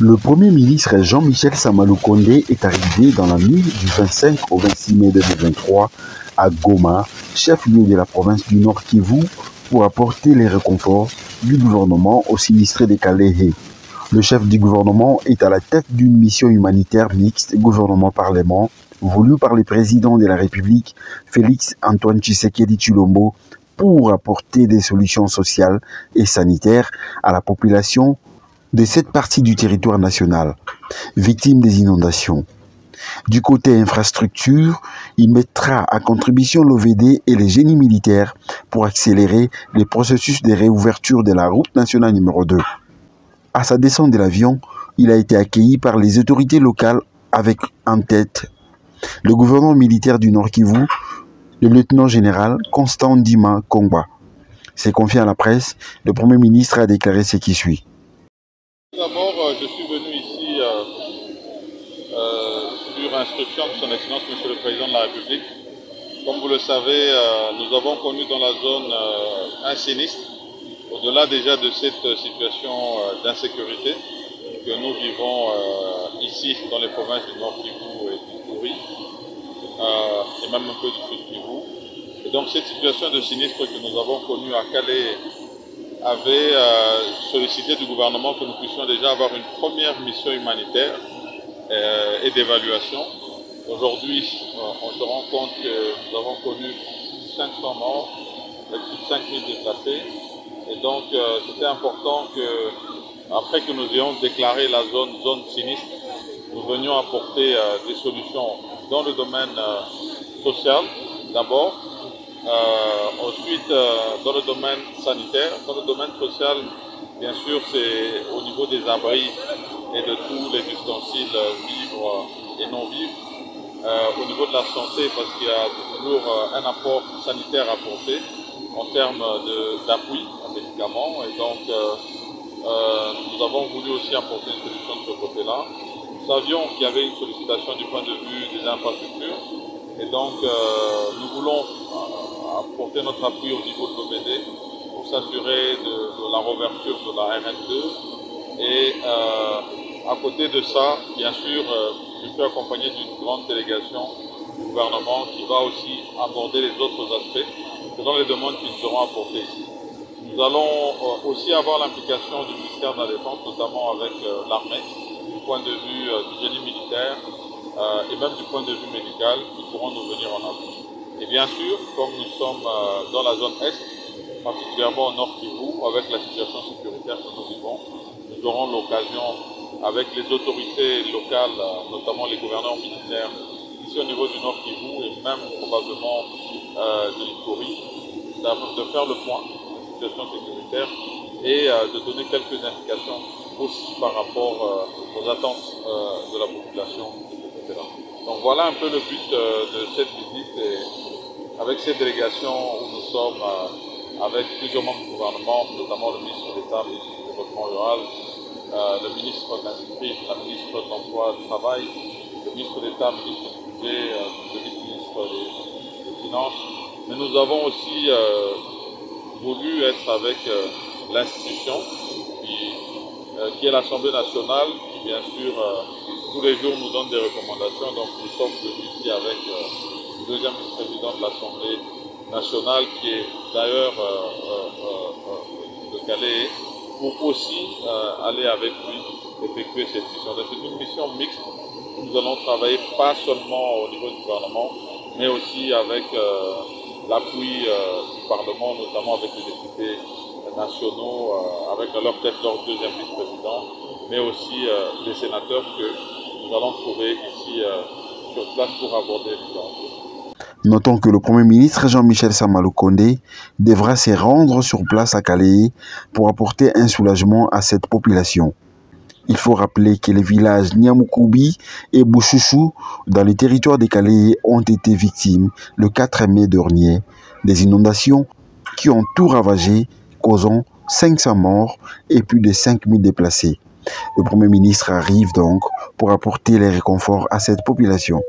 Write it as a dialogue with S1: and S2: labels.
S1: Le Premier ministre Jean-Michel Sama Lukonde est arrivé dans la nuit du 25 au 26 mai 2023 à Goma, chef-lieu de la province du Nord Kivu, pour apporter les réconforts du gouvernement aux sinistrés de Kalehe. Le chef du gouvernement est à la tête d'une mission humanitaire mixte gouvernement-parlement voulue par le président de la République, Félix Antoine Tshisekedi Tshilombo, pour apporter des solutions sociales et sanitaires à la population de cette partie du territoire national, victime des inondations. Du côté infrastructure, il mettra à contribution l'OVD et les génies militaires pour accélérer le processus de réouverture de la route nationale numéro 2. À sa descente de l'avion, il a été accueilli par les autorités locales avec en tête le gouvernement militaire du Nord Kivu, le lieutenant-général Constant Ndima Kongba. C'est confié à la presse, le Premier ministre a déclaré ce qui suit.
S2: D'abord, je suis venu ici sur instruction de son Excellence, Monsieur le Président de la République. Comme vous le savez, nous avons connu dans la zone un sinistre, au-delà déjà de cette situation d'insécurité que nous vivons ici dans les provinces du Nord Kivu et du Ituri, et même un peu du Sud Kivu. Et donc cette situation de sinistre que nous avons connue à Calais avait sollicité du gouvernement que nous puissions déjà avoir une première mission humanitaire et d'évaluation. Aujourd'hui, on se rend compte que nous avons connu 500 morts et plus de 5000 déplacés. Et donc, c'était important que, après que nous ayons déclaré la zone sinistre, nous venions apporter des solutions dans le domaine social d'abord. Ensuite, dans le domaine sanitaire, dans le domaine social, bien sûr, c'est au niveau des abris et de tous les ustensiles vivres et non vivres. Au niveau de la santé, parce qu'il y a toujours un apport sanitaire à apporter en termes d'appui en médicaments. Et donc, nous avons voulu aussi apporter une solution de ce côté-là. Nous savions qu'il y avait une sollicitation du point de vue des infrastructures. Et donc, nous voulons apporter notre appui au niveau de l'OVD pour s'assurer de la réouverture de la RN2. Et à côté de ça, bien sûr, je suis accompagné d'une grande délégation du gouvernement qui va aussi aborder les autres aspects selon les demandes qui nous seront apportées ici. Nous allons aussi avoir l'implication du ministère de la Défense, notamment avec l'armée, du point de vue du génie militaire et même du point de vue médical, qui pourront nous venir en appui. Et bien sûr, comme nous sommes dans la zone Est, particulièrement au Nord Kivu, avec la situation sécuritaire que nous vivons, nous aurons l'occasion, avec les autorités locales, notamment les gouverneurs militaires, ici au niveau du Nord Kivu et même probablement de l'Ituri, de faire le point de la situation sécuritaire et de donner quelques indications aussi par rapport aux attentes de la population de ce côté-là. Donc voilà un peu le but de cette visite, et avec cette délégation où nous sommes avec plusieurs membres du gouvernement, notamment le ministre d'État, le ministre du Développement rural, le ministre de l'Industrie, la ministre de l'Emploi et du Travail, le ministre d'État, le ministre du Budget, le vice-ministre des Finances. Mais nous avons aussi voulu être avec l'institution qui est l'Assemblée nationale, qui bien sûr tous les jours nous donne des recommandations. Donc nous sommes venus ici avec le deuxième vice-président de l'Assemblée nationale, qui est d'ailleurs de Calais, pour aussi aller avec lui effectuer cette mission. C'est une mission mixte où nous allons travailler pas seulement au niveau du gouvernement, mais aussi avec l'appui du Parlement, notamment avec les députés nationaux, avec leur tête, leur deuxième vice-président, mais aussi les sénateurs que nous allons trouver ici sur place pour aborder les différents.
S1: Notons que le Premier ministre Jean-Michel Sama Lukonde devra se rendre sur place à Calais pour apporter un soulagement à cette population. Il faut rappeler que les villages Niamoukubi et Bouchouchou dans le territoire de Calais ont été victimes le 4 mai dernier des inondations qui ont tout ravagé, causant 500 morts et plus de 5000 déplacés. Le Premier ministre arrive donc pour apporter les réconforts à cette population.